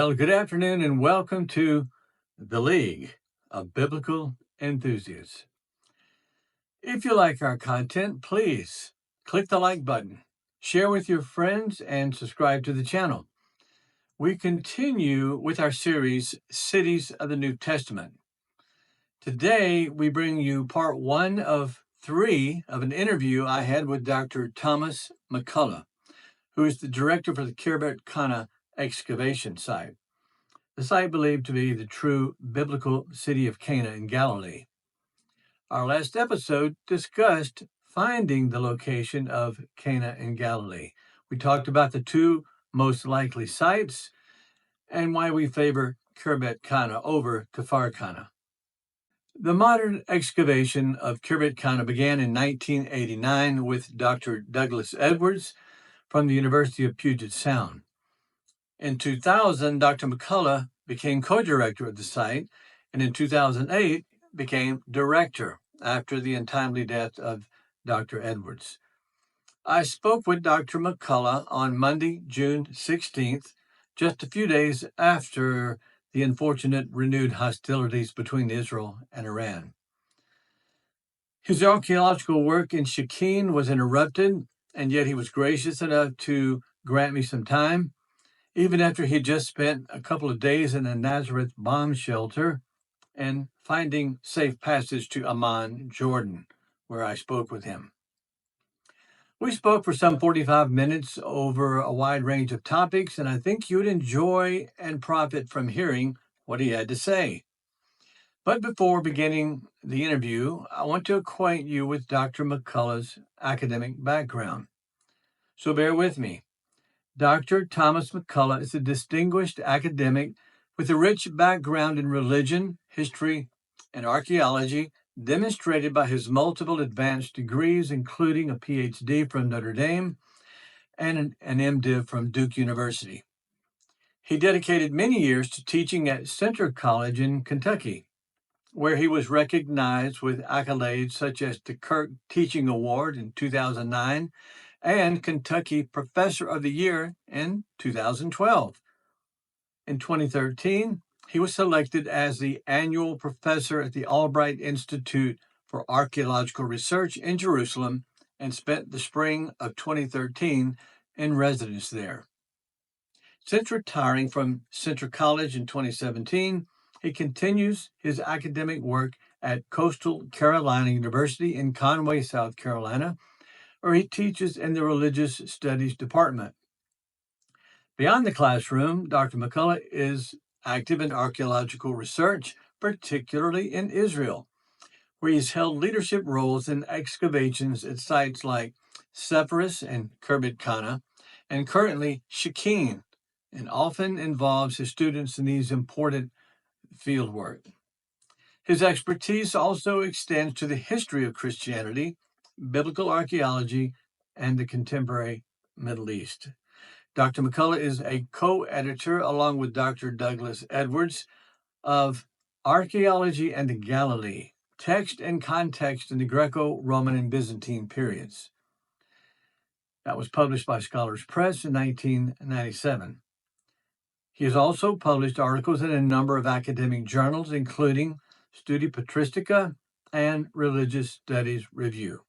Well, good afternoon and welcome to the League of Biblical Enthusiasts. If you like our content, please click the like button, share with your friends, and subscribe to the channel. We continue with our series, Cities of the New Testament. Today, we bring you part 1 of 3 of an interview I had with Dr. Thomas McCollough, who is the director for the Cana excavation site. The site believed to be the true biblical city of Cana in Galilee. Our last episode discussed finding the location of Cana in Galilee. We talked about the 2 most likely sites and why we favor Khirbet Cana over Kfar Cana. The modern excavation of Khirbet Cana began in 1989 with Dr. Douglas Edwards from the University of Puget Sound. In 2000, Dr. McCollough became co-director of the site, and in 2008 became director after the untimely death of Dr. Edwards. I spoke with Dr. McCollough on Monday, June 16th, just a few days after the unfortunate renewed hostilities between Israel and Iran. His archaeological work in Shechem was interrupted, and yet he was gracious enough to grant me some time, even after he just spent a couple of days in a Nazareth bomb shelter and finding safe passage to Amman, Jordan, where I spoke with him. We spoke for some 45 minutes over a wide range of topics, and I think you'd enjoy and profit from hearing what he had to say. But before beginning the interview, I want to acquaint you with Dr. McCollough's academic background. So bear with me. Dr. Thomas McCollough is a distinguished academic with a rich background in religion, history, and archaeology, demonstrated by his multiple advanced degrees, including a PhD from Notre Dame and an MDiv from Duke University. He dedicated many years to teaching at Centre College in Kentucky, where he was recognized with accolades such as the Kirk Teaching Award in 2009 and Kentucky Professor of the Year in 2012. In 2013, he was selected as the annual professor at the Albright Institute for Archaeological Research in Jerusalem and spent the spring of 2013 in residence there. Since retiring from Centre College in 2017, he continues his academic work at Coastal Carolina University in Conway, South Carolina, where he teaches in the Religious Studies Department. Beyond the classroom, Dr. McCollough is active in archaeological research, particularly in Israel, where he's held leadership roles in excavations at sites like Sepphoris and Khirbet Cana, and currently Shechem, and often involves his students in these important field work. His expertise also extends to the history of Christianity, biblical archaeology, and the contemporary Middle East. Dr. McCollough is a co-editor, along with Dr. Douglas Edwards, of Archaeology and the Galilee, Text and Context in the Greco-Roman and Byzantine Periods. That was published by Scholars Press in 1997. He has also published articles in a number of academic journals, including Studi Patristica and Religious Studies Review.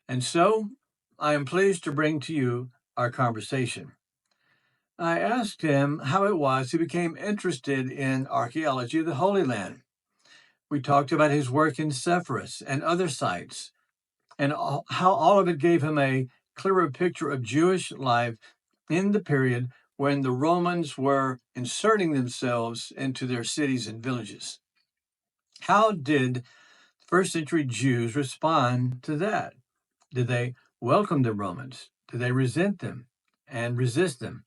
And so, I am pleased to bring to you our conversation. I asked him how it was he became interested in archaeology of the Holy Land. We talked about his work in Sepphoris and other sites, and how all of it gave him a clearer picture of Jewish life in the period when the Romans were inserting themselves into their cities and villages. How did first century Jews respond to that? Did they welcome the Romans? Did they resent them and resist them?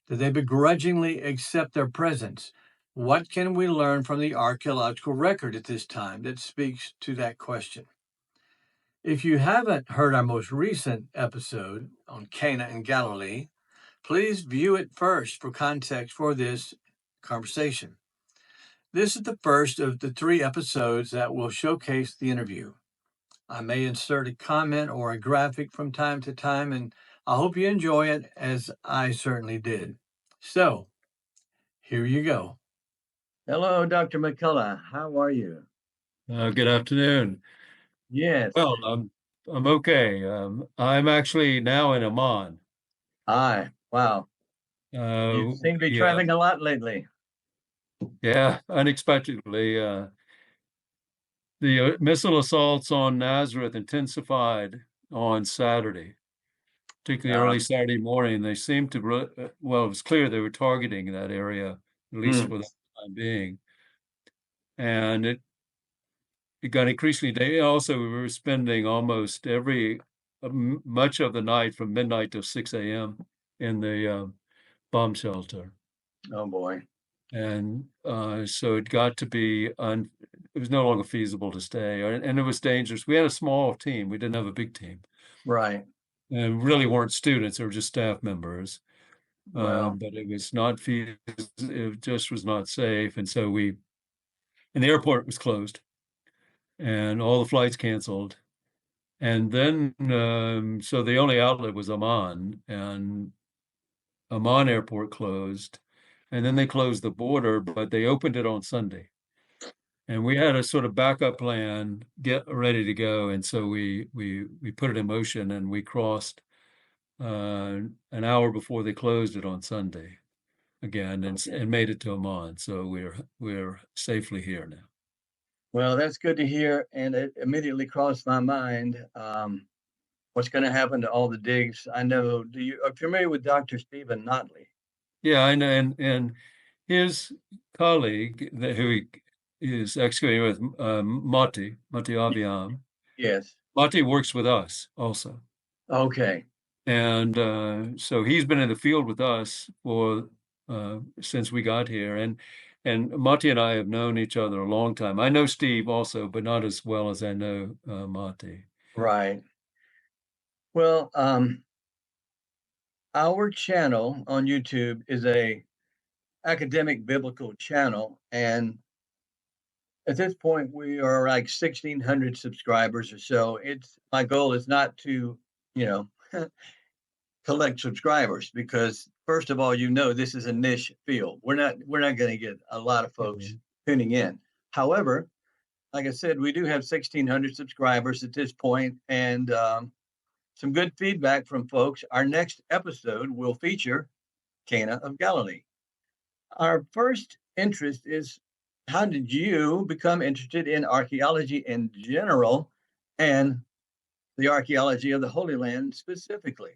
Did they begrudgingly accept their presence? What can we learn from the archaeological record at this time that speaks to that question? If you haven't heard our most recent episode on Cana and Galilee, please view it first for context for this conversation. This is the first of the 3 episodes that will showcase the interview. I may insert a comment or a graphic from time to time, and I hope you enjoy it as I certainly did. So, Here you go. Hello, Dr. McCollough. How are you? Good afternoon. Yes. Well, I'm okay. I'm actually now in Amman. Hi. Wow. You Uh, seem to be yeah, traveling a lot lately. yeah. Unexpectedly, the missile assaults on Nazareth intensified on Saturday, particularly Uh, early Saturday morning. They seemed to, well, it was clear they were targeting that area, at least hmm. for the time being, and it got increasingly day. Also, we were spending almost much of the night from midnight to 6 a.m. in the bomb shelter. Oh boy. And so it got to be, it was no longer feasible to stay. And it was dangerous. We had a small team. We didn't have a big team. Right. And really weren't students, they were just staff members. Well, But it was not feasible. It just was not safe. And the airport was closed and all the flights canceled. And then, so the only outlet was Amman, and Amman airport closed. And then they closed the border, but they opened it on Sunday. And we had a sort of backup plan, get ready to go. And so we put it in motion and we crossed an hour before they closed it on Sunday again okay. and made it to Amman. So we're safely here now. Well, that's good to hear. And it immediately crossed my mind what's going to happen to all the digs. I know, are you familiar with Dr. Stephen Notley? Yeah, I know. And his colleague, who he is excavating with, Mati Aviam. Yes. Mati works with us also. Okay. And so he's been in the field with us for since we got here. And Mati and I have known each other a long time. I know Steve also, but not as well as I know Mati. Right. Well, our channel on YouTube is a academic biblical channel, and at this point we are like 1,600 subscribers or so. It's my goal is not to, you know, collect subscribers because first of all, this is a niche field. We're not going to get a lot of folks Mhm. tuning in. However, like I said, we do have 1,600 subscribers at this point, and some good feedback from folks. Our next episode will feature Cana of Galilee. Our first interest is, how did you become interested in archaeology in general and the archaeology of the Holy Land specifically?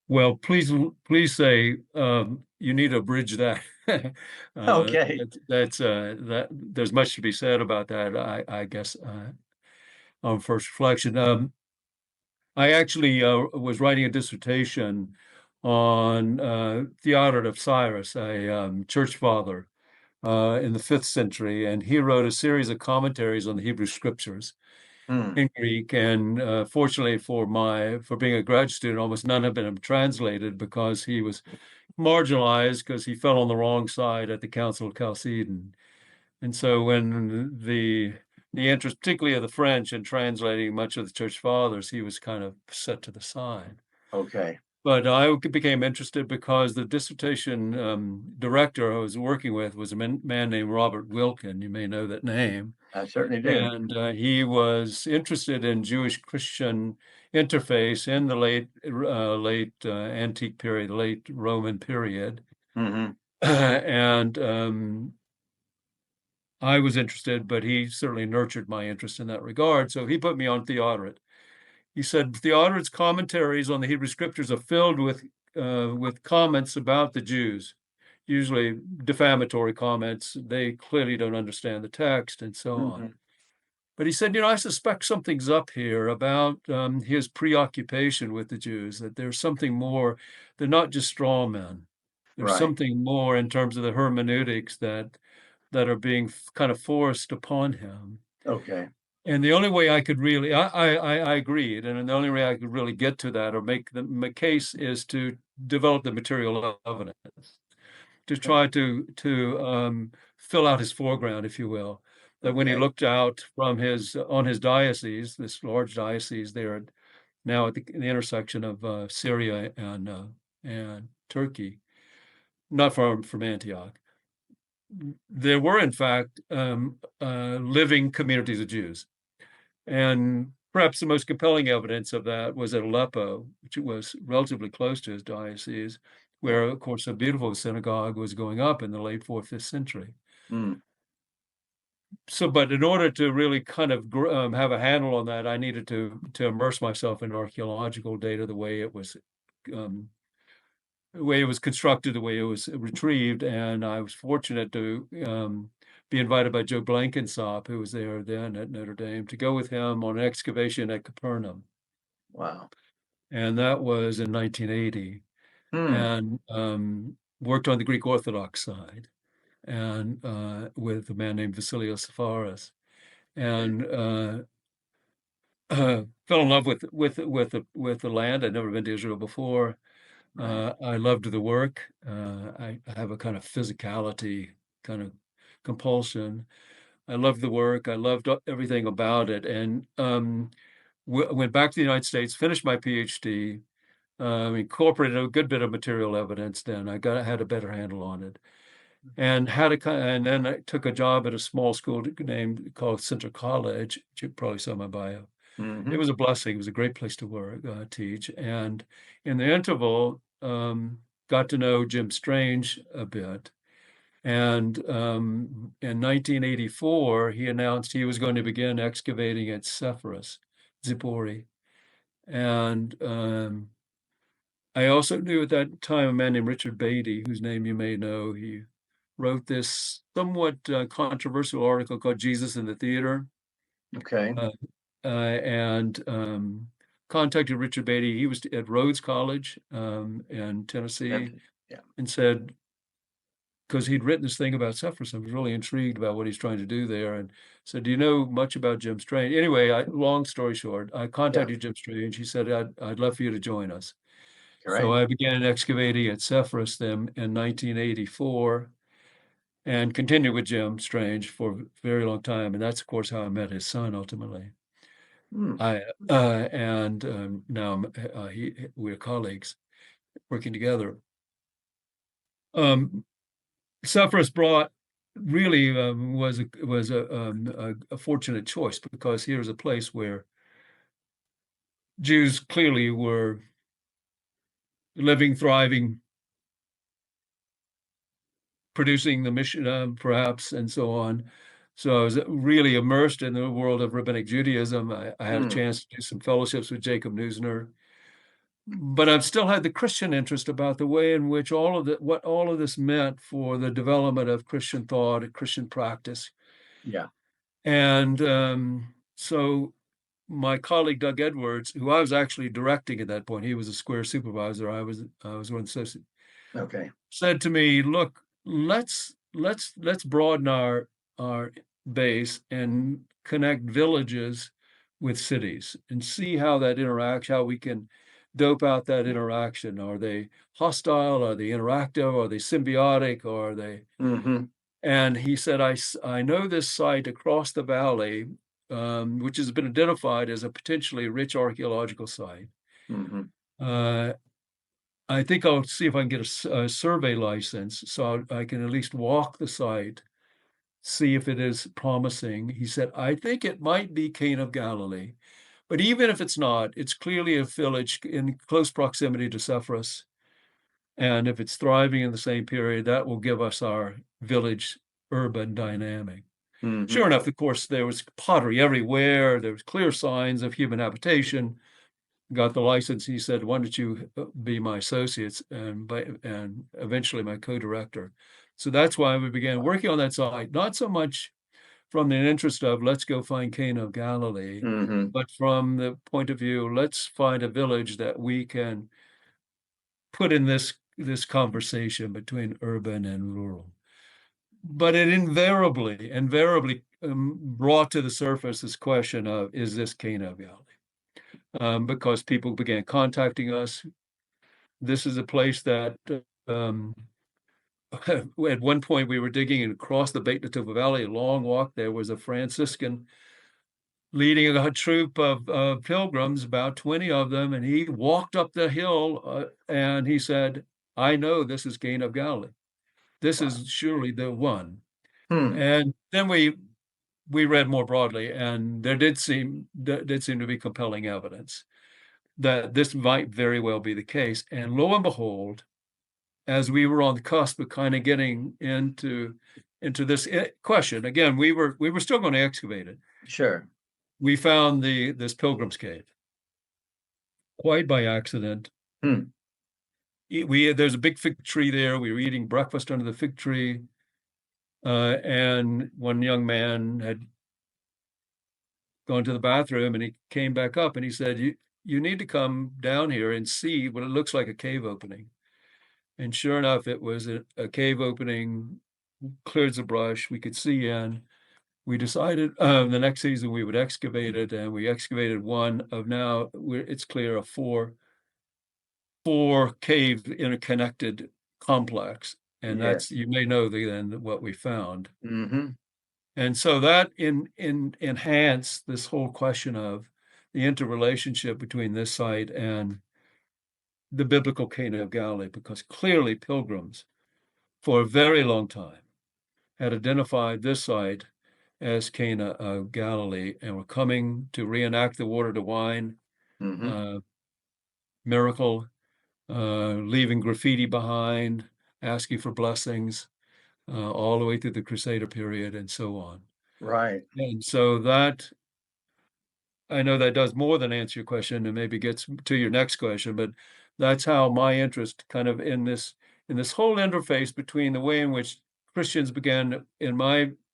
Well, please say you need to bridge that. Okay. That there's much to be said about that. I guess on first reflection. I actually was writing a dissertation on Theodoret of Cyrus, a church father in the 5th century, and he wrote a series of commentaries on the Hebrew scriptures Hmm. in Greek. And fortunately for being a graduate student, almost none have been translated because he was marginalized because he fell on the wrong side at the Council of Chalcedon. And so when the interest, particularly of the French, in translating much of the church fathers, he was kind of set to the side. Okay. But I became interested because the dissertation director I was working with was a man named Robert Wilkin. You may know that name. I certainly do. And he was interested in Jewish-Christian interface in the late antique period, late Roman period. Hmm. And I was interested, but he certainly nurtured my interest in that regard. So he put me on Theodoret. He said Theodoret's commentaries on the Hebrew scriptures are filled with comments about the Jews, usually defamatory comments. They clearly don't understand the text and so on. Hmm. But he said, I suspect something's up here about his preoccupation with the Jews, that there's something more. They're not just straw men. There's Right. something more in terms of the hermeneutics that are being kind of forced upon him. Okay. And the only way I could really, I agreed, and the only way I could really get to that or make the case is to develop the material evidence, to try to fill out his foreground, if you will. That when he Okay. looked out from on his diocese, this large diocese there now at the intersection of Syria and Turkey, not far from Antioch. There were, in fact, living communities of Jews. And perhaps the most compelling evidence of that was at Aleppo, which was relatively close to his diocese, where, of course, a beautiful synagogue was going up in the late 4th, 5th century. Mm. So, but in order to really kind of have a handle on that, I needed to immerse myself in archaeological data, the way it was constructed, the way it was retrieved. And I was fortunate to be invited by Joe Blenkinsop, who was there then at Notre Dame, to go with him on an excavation at Capernaum. Wow. And that was in 1980. Mm. And worked on the Greek Orthodox side, and with a man named Vasilios Sepphoris, and fell in love with the land. I'd never been to Israel before. Right. I loved the work. I have a kind of physicality kind of compulsion. I loved the work. I loved everything about it, and went back to the United States, finished my PhD, incorporated a good bit of material evidence. Then I had a better handle on it, and then I took a job at a small school called Center College, which you probably saw my bio. Mm-hmm. It was a blessing. It was a great place to work, teach. And in the interval, got to know Jim Strange a bit. And in 1984, he announced he was going to begin excavating at Sepphoris, Zippori. And I also knew at that time a man named Richard Beatty, whose name you may know. He wrote this somewhat controversial article called Jesus in the Theater. Okay. And contacted Richard Beatty. He was at Rhodes College in Tennessee, Yeah. and said, because he'd written this thing about Sepphoris, I was really intrigued about what he's trying to do there, and said, "Do you know much about Jim Strange?" Anyway, long story short, I contacted Jim Strange. He said, "I'd love for you to join us." Right. So I began excavating at Sepphoris then in 1984, and continued with Jim Strange for a very long time. And that's, of course, how I met his son ultimately. Mm. Now we're colleagues working together. Sepphoris really was a fortunate choice, because here's a place where Jews clearly were living, thriving, producing the mission, perhaps, and so on. So I was really immersed in the world of rabbinic Judaism. I had a chance to do some fellowships with Jacob Neusner, but I've still had the Christian interest about the way in which what all of this meant for the development of Christian thought and Christian practice. Yeah. And so my colleague Doug Edwards, who I was actually directing at that point, he was a square supervisor. I was one associate. Okay. Said to me, "Look, let's broaden our base and connect villages with cities and see how that interacts, how we can dope out that interaction. Are they hostile? Are they interactive? Are they symbiotic? Are they?" Mm-hmm. And he said, I know this site across the valley, which has been identified as a potentially rich archaeological site. Mm-hmm. I think I'll see if I can get a survey license so I can at least walk the site, see if it is promising. He said, I think it might be Cana of Galilee, but even if it's not, it's clearly a village in close proximity to Sepphoris. And if it's thriving in the same period, that will give us our village urban dynamic. Mm-hmm. Sure enough, of course, there was pottery everywhere. There was clear signs of human habitation. Got the license. He said, "Why don't you be my associates and eventually my co-director?" So that's why we began working on that site, not so much from the interest of let's go find Cana of Galilee, Mm-hmm. but from the point of view, let's find a village that we can put in this conversation between urban and rural. But it invariably brought to the surface this question of, is this Cana of Galilee? Because people began contacting us. This is a place that at one point we were digging across the Beit Natuva Valley, a long walk. There was a Franciscan leading a troop of pilgrims, about 20 of them, and he walked up the hill and he said, I know this is Cana of Galilee. This Wow. is surely the one. Hmm. And then we read more broadly, and there did seem to be compelling evidence that this might very well be the case. And lo and behold, as we were on the cusp of kind of getting into this question again, we were still going to excavate it. Sure. We found this Pilgrim's Cave quite by accident. Hmm. There's a big fig tree there. We were eating breakfast under the fig tree, and one young man had gone to the bathroom, and he came back up and he said, "You need to come down here and see what it looks like a cave opening." And sure enough, it was a cave opening. Cleared the brush. We could see in. We decided the next season we would excavate it, and we excavated one of now. It's clear a four cave interconnected complex, and Yes. that's, you may know then what we found. Mm-hmm. And so that enhanced this whole question of the interrelationship between this site and the biblical Cana of Galilee, because clearly pilgrims for a very long time had identified this site as Cana of Galilee and were coming to reenact the water to wine Mm-hmm. miracle, leaving graffiti behind, asking for blessings, all the way through the Crusader period and so on. Right. And so that, I know that does more than answer your question and maybe gets to your next question, but that's how my interest kind of in this whole interface between the way in which Christians began,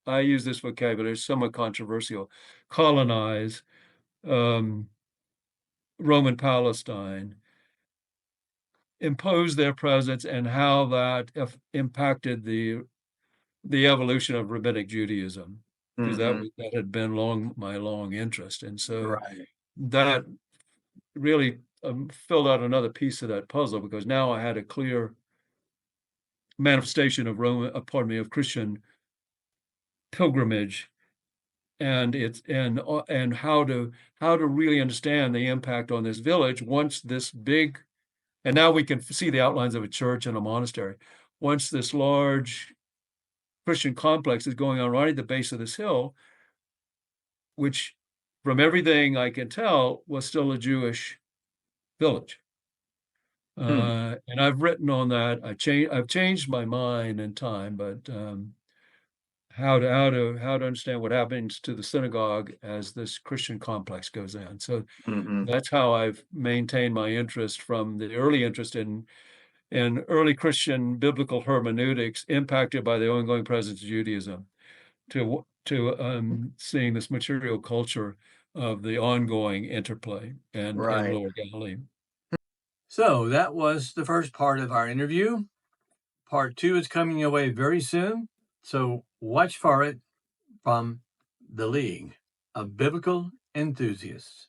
I use this vocabulary, somewhat controversial, colonize Roman Palestine, impose their presence, and how that impacted the evolution of rabbinic Judaism, because Mm-hmm. that had been my long interest. And so Right. that really filled out another piece of that puzzle, because now I had a clear manifestation of of Christian pilgrimage, and how to really understand the impact on this village once this big, and now we can see the outlines of a church and a monastery. Once this large Christian complex is going on right at the base of this hill, which from everything I can tell was still a Jewish village. Hmm. And I've written on that. I've changed my mind in time, but how to understand what happens to the synagogue as this Christian complex goes in. So Mm-hmm. that's how I've maintained my interest from the early interest in early Christian biblical hermeneutics, impacted by the ongoing presence of Judaism, to seeing this material culture of the ongoing interplay and Right. Lower Galilee. So that was the first part of our interview. Part 2 is coming your way very soon. So watch for it from the League of Biblical Enthusiasts.